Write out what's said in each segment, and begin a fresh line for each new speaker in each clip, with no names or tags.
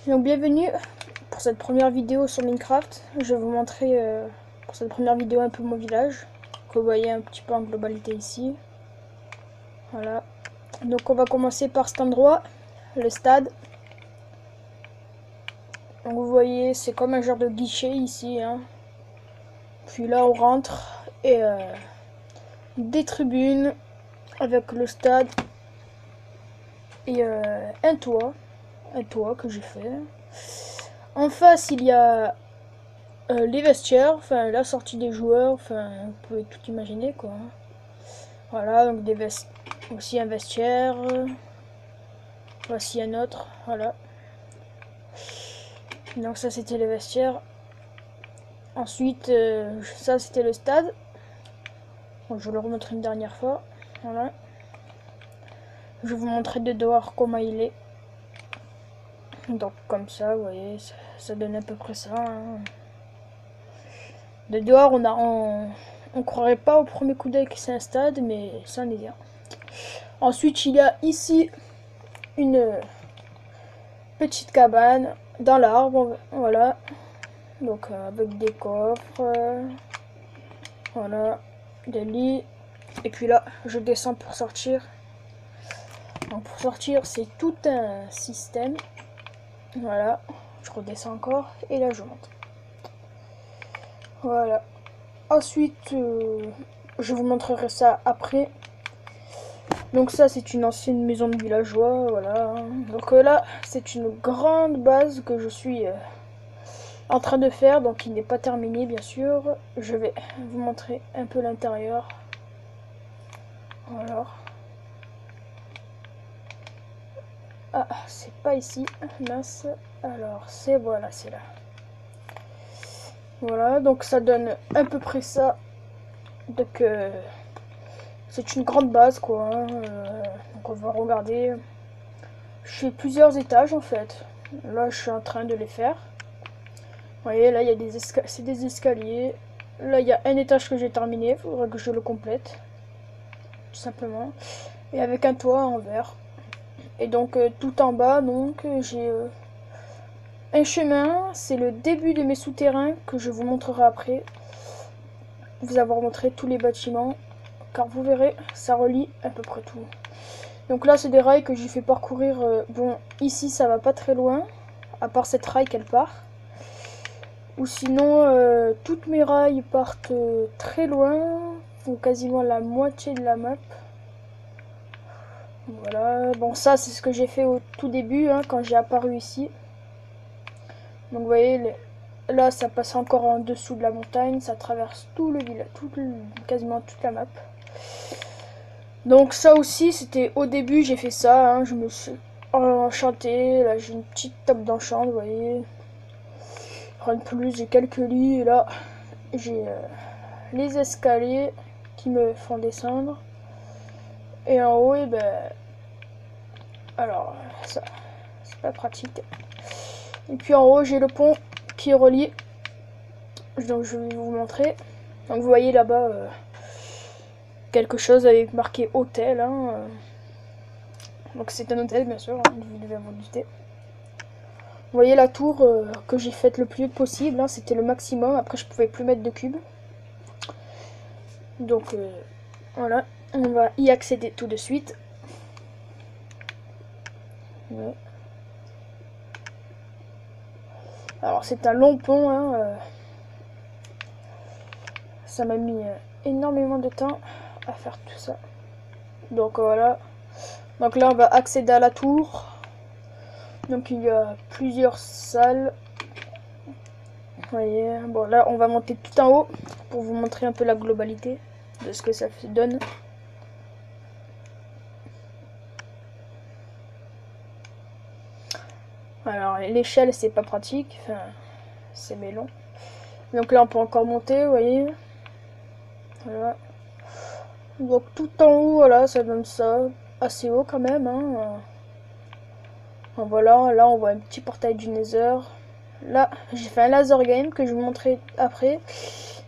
Donc bienvenue pour cette première vidéo sur Minecraft. Je vais vous montrer pour cette première vidéo un peu mon village, que vous voyez un petit peu en globalité ici. Voilà. Donc on va commencer par cet endroit, le stade. Donc vous voyez, c'est comme un genre de guichet ici, hein. Puis là on rentre et des tribunes avec le stade et un toit que j'ai fait. En face il y a les vestiaires, enfin la sortie des joueurs, enfin vous pouvez tout imaginer quoi. Voilà, donc aussi un vestiaire, voici un autre, voilà. Donc ça c'était les vestiaires. Ensuite, ça c'était le stade. Donc, je vais le remontrer une dernière fois, voilà. Je vais vous montrer de dehors comment il est. Donc comme ça, vous voyez, ça donne à peu près ça, hein. De dehors, on croirait pas au premier coup d'œil que c'est un stade, mais ça en est bien. Ensuite, il y a ici une petite cabane dans l'arbre, voilà. Donc avec des coffres, voilà, des lits. Et puis là, je descends pour sortir. Donc pour sortir, c'est tout un système. Voilà, je redescends encore et là je monte. Voilà. Ensuite, je vous montrerai ça après. Donc ça, c'est une ancienne maison de villageois, voilà. Donc là, c'est une grande base que je suis en train de faire, donc il n'est pas terminé, bien sûr. Je vais vous montrer un peu l'intérieur. Voilà. Ah, c'est pas ici, mince. Alors, voilà, c'est là. Voilà, donc ça donne à peu près ça. Donc, c'est une grande base, quoi, hein. Donc on va regarder. Je fais plusieurs étages, en fait. Là, je suis en train de les faire. Vous voyez, là, il y a des escaliers. Là, il y a un étage que j'ai terminé. Il faudrait que je le complète. Tout simplement. Et avec un toit en verre. Et donc, tout en bas, donc, j'ai un chemin. C'est le début de mes souterrains que je vous montrerai après. Vous avoir montré tous les bâtiments. Car vous verrez, ça relie à peu près tout. Donc là, c'est des rails que j'ai fait parcourir. Bon, ici, ça va pas très loin. À part cette rail qu'elle part. Ou sinon, toutes mes rails partent très loin, font quasiment la moitié de la map. Voilà, bon ça c'est ce que j'ai fait au tout début, hein, quand j'ai apparu ici. Donc vous voyez, là ça passe encore en dessous de la montagne, ça traverse tout le village, quasiment toute la map. Donc ça aussi c'était au début, j'ai fait ça, hein, je me suis enchanté, là j'ai une petite table d'enchant, vous voyez. Rien de plus, j'ai quelques lits et là j'ai les escaliers qui me font descendre. Et en haut, et ben, alors ça, c'est pas pratique. Et puis en haut, j'ai le pont qui relie. Donc je vais vous montrer. Donc vous voyez là-bas quelque chose avec marqué hôtel, hein. Donc c'est un hôtel, bien sûr, hein, vous devez vous douter. Vous voyez la tour que j'ai faite le plus vite possible, hein, c'était le maximum. Après, je pouvais plus mettre de cubes. Donc voilà, on va y accéder tout de suite. Ouais. Alors c'est un long pont, hein, ça m'a mis énormément de temps à faire tout ça. Donc voilà. Donc là on va accéder à la tour. Donc il y a plusieurs salles. Vous voyez, bon là on va monter tout en haut pour vous montrer un peu la globalité de ce que ça donne. Alors l'échelle c'est pas pratique, enfin c'est long. Donc là on peut encore monter, vous voyez. Voilà. Donc tout en haut, voilà, ça donne ça, assez haut quand même, hein. Voilà, là on voit un petit portail du Nether. Là j'ai fait un laser game que je vous montrerai après.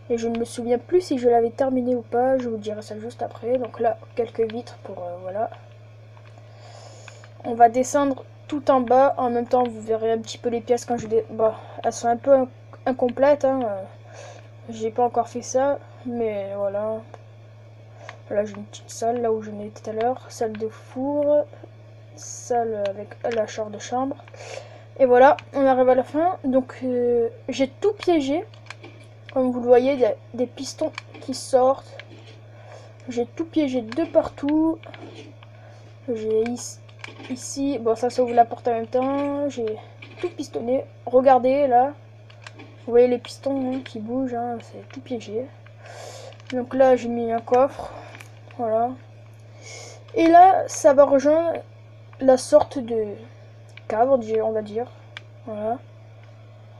Et je ne me souviens plus si je l'avais terminé ou pas, je vous dirai ça juste après. Donc là, quelques vitres pour, voilà. On va descendre tout en bas. En même temps, vous verrez un petit peu les pièces quand je les... Bah, elles sont un peu incomplètes. Hein. J'ai pas encore fait ça, mais voilà. Là, j'ai une petite salle, là où je n'étais tout à l'heure. Salle de four, salle avec la chambre. Et voilà, on arrive à la fin. Donc, j'ai tout piégé. Comme vous le voyez, il y a des pistons qui sortent. J'ai tout piégé de partout. J'ai ici, bon ça ouvre la porte en même temps. J'ai tout pistonné. Regardez là, vous voyez les pistons hein, qui bougent, hein, c'est tout piégé. Donc là j'ai mis un coffre, voilà. Et là ça va rejoindre la sorte de cave, on va dire, voilà.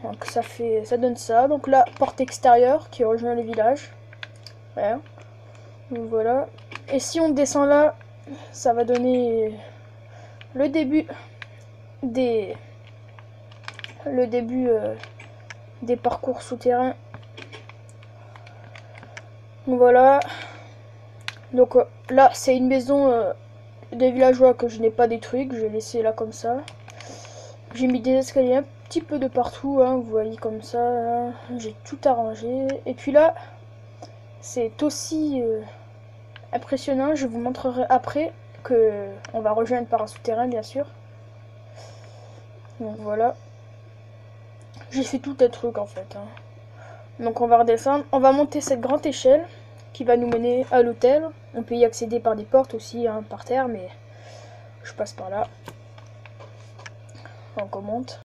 Donc ça donne ça. Donc là porte extérieure qui rejoint le village. Voilà. Donc voilà. Et si on descend là, ça va donner le début des des parcours souterrains. Donc voilà. Donc là c'est une maison des villageois que je n'ai pas détruite, que j'ai laissé là comme ça. J'ai mis des escaliers un petit peu de partout, hein, vous voyez comme ça. J'ai tout arrangé. Et puis là, c'est aussi impressionnant. Je vous montrerai après que on va rejoindre par un souterrain, bien sûr. Donc voilà. J'ai fait tout un truc en fait. Hein. Donc on va redescendre. On va monter cette grande échelle qui va nous mener à l'hôtel. On peut y accéder par des portes aussi, hein, par terre, mais je passe par là. Donc on monte.